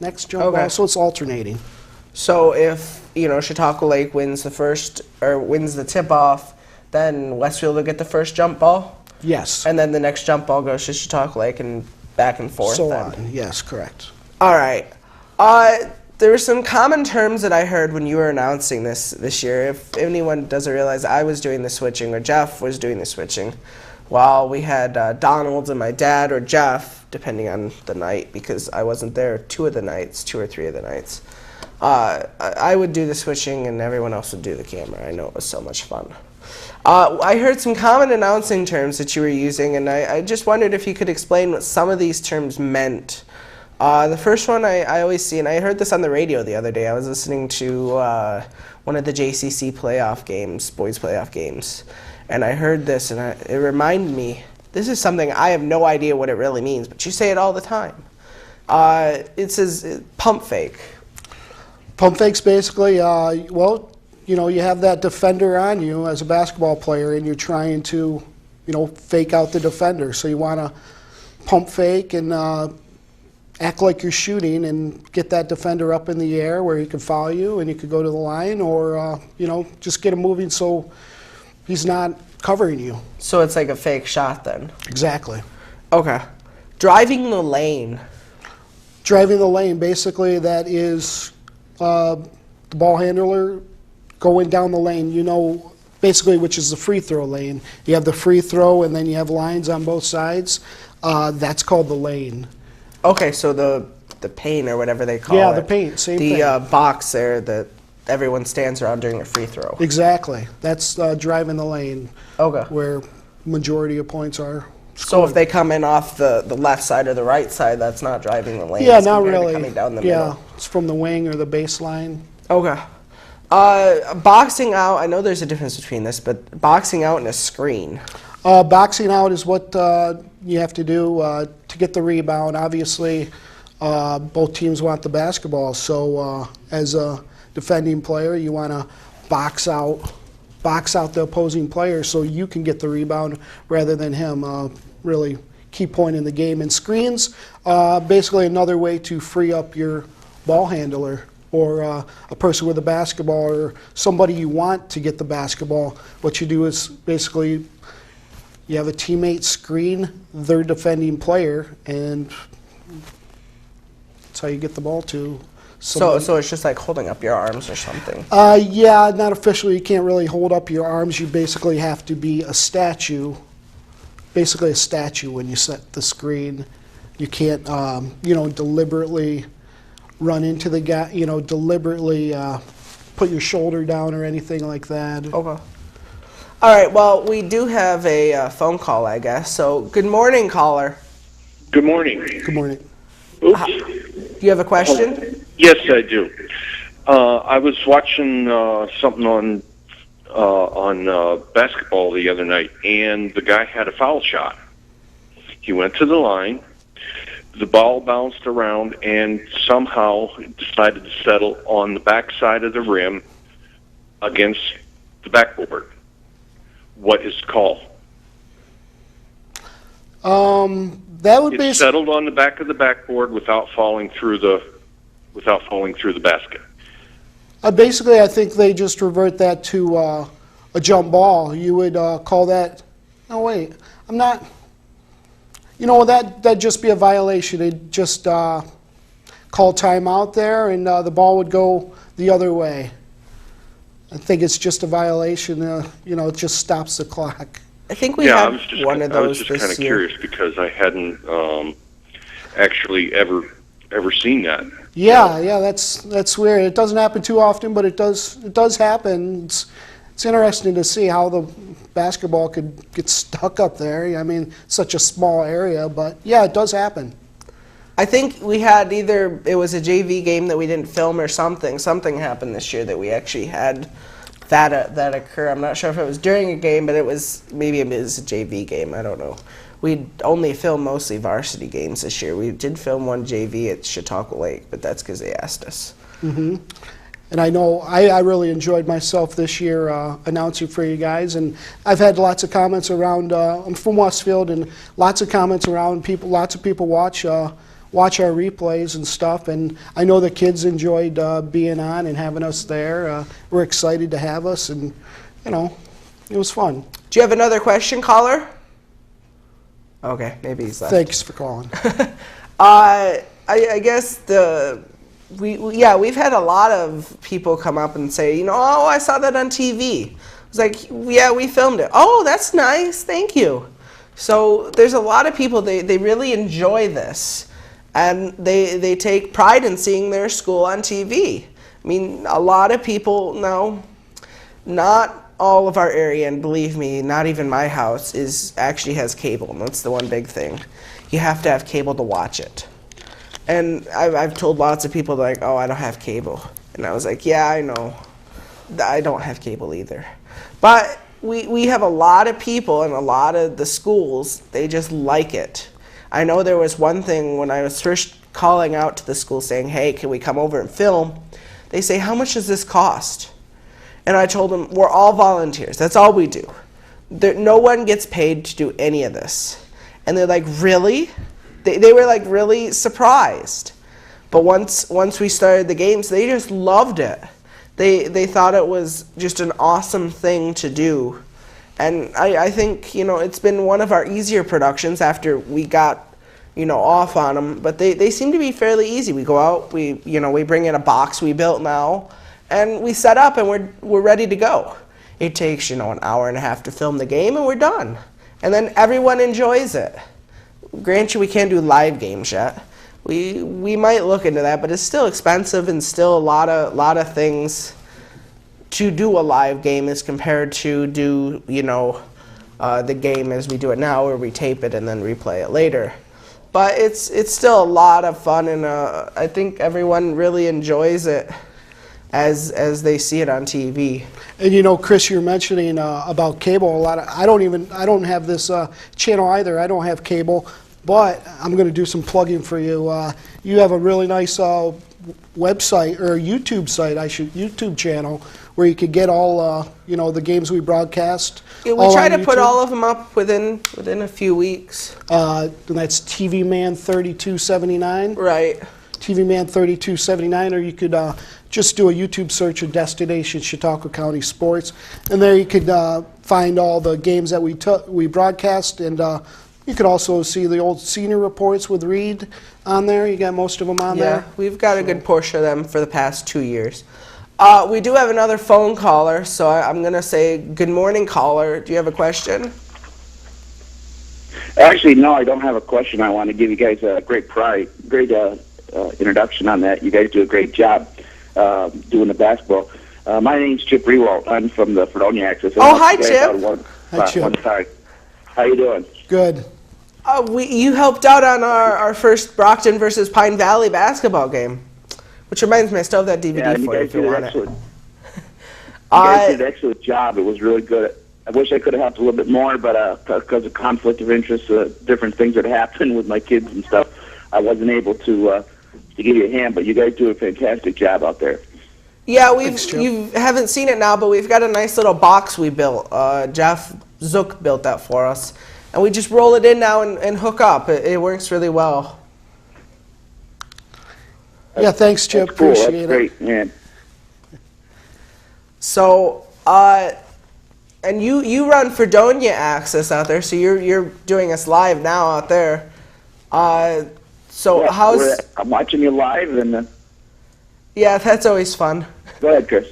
next jump ball, so it's alternating. So if, Chautauqua Lake wins the first, or wins the tip-off, then Westfield will get the first jump ball? Yes. And then the next jump ball goes to Chautauqua Lake and back and forth. So on. Yes, correct. All right. There were some common terms that I heard when you were announcing this year. If anyone doesn't realize, I was doing the switching, or Jeff was doing the switching, while we had Donald and my dad, or Jeff, depending on the night, because I wasn't there 2 or 3 of the nights. I would do the switching and everyone else would do the camera. I know it was so much fun. I heard some common announcing terms that you were using, and I just wondered if you could explain what some of these terms meant. The first one I always see, and I heard this on the radio the other day. I was listening to one of the JCC playoff games, boys playoff games, and I heard this, and it reminded me, this is something I have no idea what it really means, but you say it all the time. It says pump fake. Pump fake's basically, you have that defender on you as a basketball player, and you're trying to, fake out the defender. So you want to pump fake and act like you're shooting and get that defender up in the air where he can follow you and you could go to the line, or, just get him moving so he's not covering you. So it's like a fake shot then? Exactly. Okay. Driving the lane. Driving the lane, basically that is the ball handler going down the lane, basically, which is the free throw lane. You have the free throw and then you have lines on both sides. That's called the lane. Okay, so the paint or whatever they call it. Yeah, the paint, same thing. The box there that everyone stands around during a free throw. Exactly. That's driving the lane. Okay. Where majority of points are scored. So if they come in off the left side or the right side, that's not driving the lane. Yeah, not really. Coming down the middle. It's from the wing or the baseline. Okay. Boxing out, I know there's a difference between this, but boxing out and a screen. Boxing out is what you have to do to get the rebound. Obviously, both teams want the basketball, so as a defending player, you want to box out the opposing player so you can get the rebound rather than him. Really key point in the game. And screens, basically another way to free up your ball handler or a person with a basketball or somebody you want to get the basketball. What you do is basically you have a teammate screen their defending player, and that's how you get the ball to somebody. So it's just like holding up your arms or something? Yeah, not officially. You can't really hold up your arms. You basically have to be a statue, basically a statue when you set the screen. You can't, deliberately run into the guy, deliberately put your shoulder down or anything like that. Okay. All right, well, we do have a phone call, I guess. So, good morning, caller. Good morning. Good morning. Oops. Do you have a question? Yes, I do. I was watching something on basketball the other night, and the guy had a foul shot. He went to the line. The ball bounced around and somehow decided to settle on the backside of the rim against the backboard. What is the call? That would be. It settled on the back of the backboard without falling through the basket. Basically, I think they just revert that to a jump ball. You would call that. No, wait. I'm not. That'd just be a violation. They'd just call timeout there, and the ball would go the other way. I think it's just a violation. It just stops the clock. I think we had one of those this year. I was just kind of curious because I hadn't actually ever seen that. Yeah, that's weird. It doesn't happen too often, but it does happen. It's interesting to see how the basketball could get stuck up there. I mean, such a small area, but yeah, it does happen. I think we had either it was a JV game that we didn't film or something. Something happened this year that we actually had that occur. I'm not sure if it was during a game, but maybe it was a JV game. I don't know. We only filmed mostly varsity games this year. We did film one JV at Chautauqua Lake, but that's because they asked us. Mm-hmm. And I know I really enjoyed myself this year announcing for you guys. And I've had lots of comments around. I'm from Westfield, and lots of comments around. Lots of people watch watch our replays and stuff. And I know the kids enjoyed being on and having us there. We're excited to have us, and it was fun. Do you have another question, caller? Okay, maybe he's left. Thanks for calling. I guess we've had a lot of people come up and say, oh, I saw that on TV. It's like, yeah, we filmed it. Oh, that's nice, thank you. So there's a lot of people, they really enjoy this, and they take pride in seeing their school on TV. I mean, a lot of people know, not all of our area, and believe me, not even my house actually has cable, and that's the one big thing. You have to have cable to watch it. And I've told lots of people, like, oh, I don't have cable. And I was like, yeah, I know. I don't have cable either. But we have a lot of people and a lot of the schools, they just like it. I know there was one thing when I was first calling out to the school saying, hey, can we come over and film? They say, how much does this cost? And I told them, we're all volunteers. That's all we do. No one gets paid to do any of this. And they're like, really? They were like really surprised. But once we started the games, they just loved it. They thought it was just an awesome thing to do. And I think, it's been one of our easier productions after we got, off on them. But they seem to be fairly easy. We go out, we bring in a box we built now, and we set up, and we're ready to go. It takes, an hour and a half to film the game, and we're done. And then everyone enjoys it. Grant you, we can't do live games yet. We might look into that, but it's still expensive and still a lot of things to do a live game as compared to do the game as we do it now, where we tape it and then replay it later. But it's still a lot of fun, and I think everyone really enjoys it as they see it on TV. And Chris, you're mentioning about cable. I don't have this channel either. I don't have cable, but I'm going to do some plugging for you. You have a really nice website or YouTube channel where you could get all the games we broadcast. Yeah, we try to put all of them up within a few weeks. And that's TV Man 3279. Right. TV Man 3279, or you could just do a YouTube search of Destination Chautauqua County Sports, and there you could find all the games that we broadcast, and you could also see the old senior reports with Reed on there. You got most of them on there. Yeah, we've got a good portion of them for the past 2 years. We do have another phone caller, so I'm going to say good morning, caller. Do you have a question? Actually, no, I don't have a question. I want to give you guys a great introduction on that. You guys do a great job doing the basketball. My name's Chip Rewalt. I'm from the Fredonia Axis. Oh, hi, Chip. Hi, Chip. How you doing? Good. You helped out on our first Brockton versus Pine Valley basketball game, which reminds me, I still have that DVD for you if you want it. You guys did an excellent job. It was really good. I wish I could have helped a little bit more, but because of conflict of interest, different things that happened with my kids and stuff, I wasn't able to give you a hand. But you guys do a fantastic job out there. Yeah, you haven't seen it now, but we've got a nice little box we built. Jeff Zook built that for us, and we just roll it in now and hook up. It works really well. Yeah, thanks, Chip. That's cool. Appreciate That's great, man. So, and you run Fredonia Access out there, so you're doing us live now out there. So yeah, I'm watching you live, and yeah, that's always fun. Go ahead, Chris.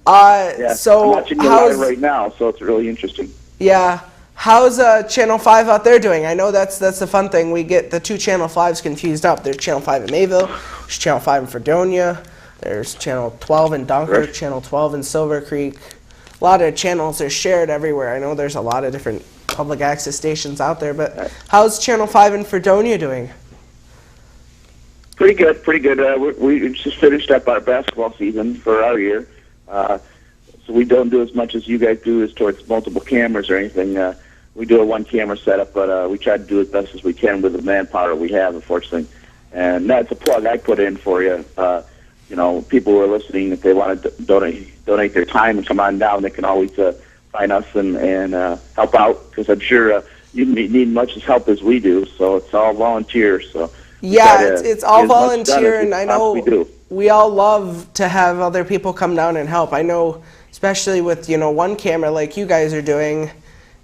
Yeah, so I'm watching you live right now, so it's really interesting. Yeah. How's Channel 5 out there doing? I know that's the fun thing. We get the two Channel 5s confused up. There's Channel 5 in Mayville, there's Channel 5 in Fredonia, there's Channel 12 in Dunkirk, Channel 12 in Silver Creek. A lot of channels are shared everywhere. I know there's a lot of different public access stations out there, but how's Channel 5 in Fredonia doing? Pretty good, pretty good. We just finished up our basketball season for our year, so we don't do as much as you guys do as towards multiple cameras or anything. We do a one-camera setup, but we try to do as best as we can with the manpower we have, unfortunately. And that's a plug I put in for you. People who are listening, if they want to donate their time and come on down, they can always find us and help out, because I'm sure you need much as help as we do. So it's all volunteers. So Yeah, try to it's all get as much done volunteer, as we and I possibly know do. we all love to have other people come down and help. I know, especially with one camera like you guys are doing,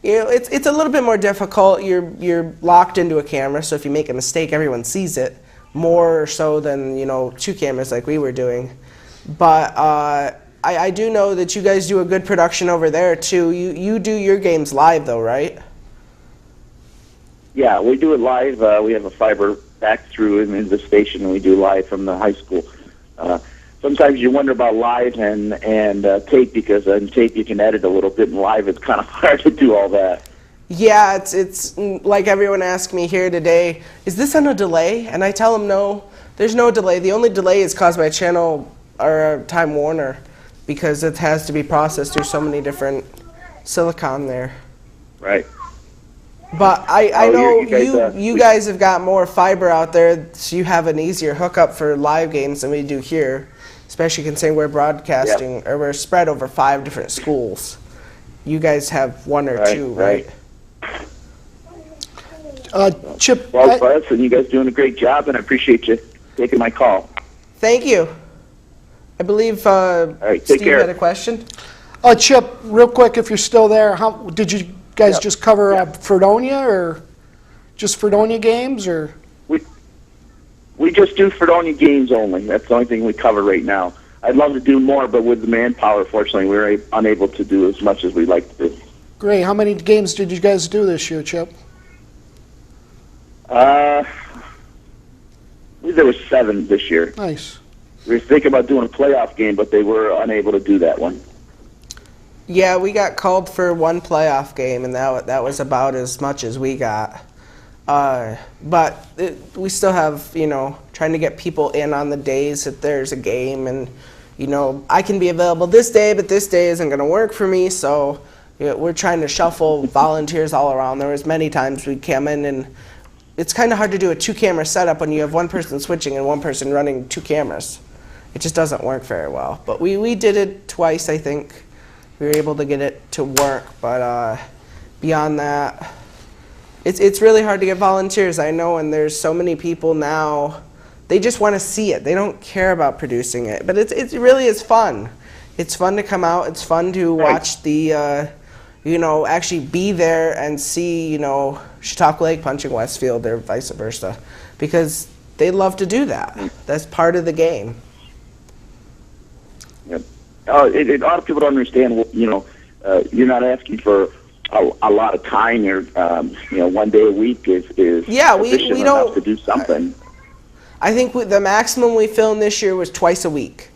it's a little bit more difficult. You're locked into a camera, so if you make a mistake, everyone sees it more so than two cameras like we were doing. But I do know that you guys do a good production over there too. You do your games live though, right? Yeah, we do it live. We have a fiber back through in the station, and we do live from the high school. Sometimes you wonder about live and tape, because on tape you can edit a little bit, and live it's kind of hard to do all that. Yeah, it's like everyone asked me here today, is this on a delay? And I tell them no, there's no delay. The only delay is caused by channel or Time Warner, because it has to be processed through so many different silicon there. Right. But I know you you guys have got more fiber out there, so you have an easier hookup for live games than we do here, especially considering we're broadcasting, or we're spread over 5 different schools. You guys have 1 or 2, right? Chip, Well, Buzz, and you guys doing a great job, and I appreciate you taking my call. Thank you. I believe right, take Steve care. had a question. Chip, real quick, if you're still there, how did you guys just cover Fredonia, or just Fredonia games, or? We just do Fredonia games only. That's the only thing we cover right now. I'd love to do more, but with the manpower, fortunately, we're unable to do as much as we'd like to do. Great. How many games did you guys do this year, Chip? I believe there were 7 this year. Nice. We were thinking about doing a playoff game, but they were unable to do that one. Yeah, we got called for 1 playoff game, and that was about as much as we got. But we still have, trying to get people in on the days that there's a game, and, I can be available this day, but this day isn't going to work for me, so we're trying to shuffle volunteers all around. There was many times we'd come in, and it's kind of hard to do a 2-camera setup when you have 1 person switching and 1 person running 2 cameras. It just doesn't work very well. But we did it twice, I think. We were able to get it to work, but beyond that, it's really hard to get volunteers, I know, and there's so many people now, they just want to see it. They don't care about producing it, but it really is fun. It's fun to come out. It's fun to watch the, actually be there and see, Chautauqua Lake punching Westfield or vice versa, because they love to do that. That's part of the game. Yep. A lot of people don't understand. You're not asking for a lot of time. Or 1 day a week is sufficient we enough don't to do something. I think the maximum we filmed this year was twice a week.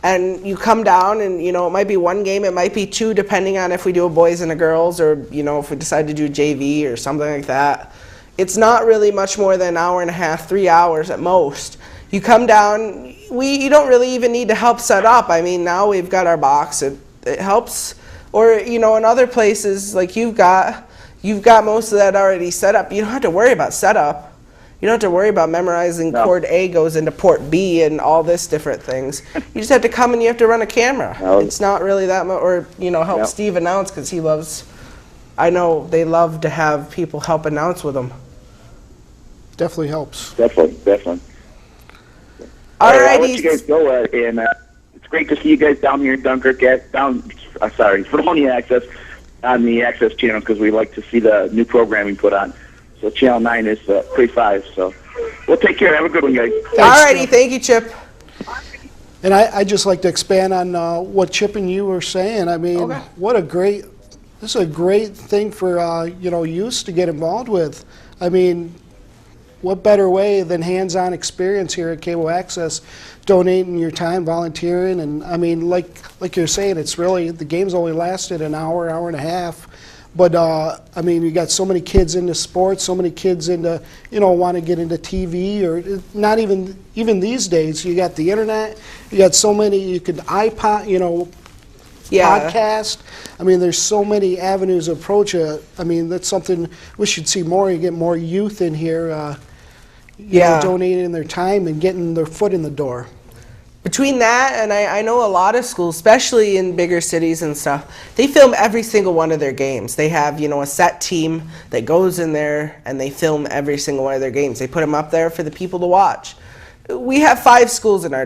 And you come down and, it might be 1 game, it might be 2, depending on if we do a boys and a girls, or, if we decide to do JV or something like that. It's not really much more than an hour and a half, 3 hours at most. You come down, you don't really even need to help set up. I mean, now we've got our box. It helps. Or, in other places, like you've got most of that already set up. You don't have to worry about setup. You don't have to worry about memorizing port A goes into port B and all this different things. You just have to come and you have to run a camera. It's not really that much, or, help Steve announce, because he loves, I know they love to have people help announce with them. Definitely helps. Definitely. All right, righty. I'll let you guys go, and it's great to see you guys down here in Dunkirk Fredonia Access on the Access channel, because we like to see the new programming put on. So Channel 9 is pre-5. So we'll take care. Have a good one, guys. All righty. Thank you, Chip. And I'd just like to expand on what Chip and you were saying. I mean, this is a great thing for, youth to get involved with. I mean, what better way than hands-on experience here at Cable Access, donating your time, volunteering, and I mean, like you're saying, it's really, the game's only lasted an hour, hour and a half, but I mean, you got so many kids into sports, so many kids into, want to get into TV, or not even these days, you got the internet, you got so many, you could iPod, podcast. I mean, there's so many avenues of approach. I mean, that's something we should see more. You get more youth in here, donating their time and getting their foot in the door. between that and I know a lot of schools, especially in bigger cities and stuff, they film every single one of their games. They have, you know, a set team that goes in there and they film every single one of their games. They put them up there for the people to watch. We have 5 schools in our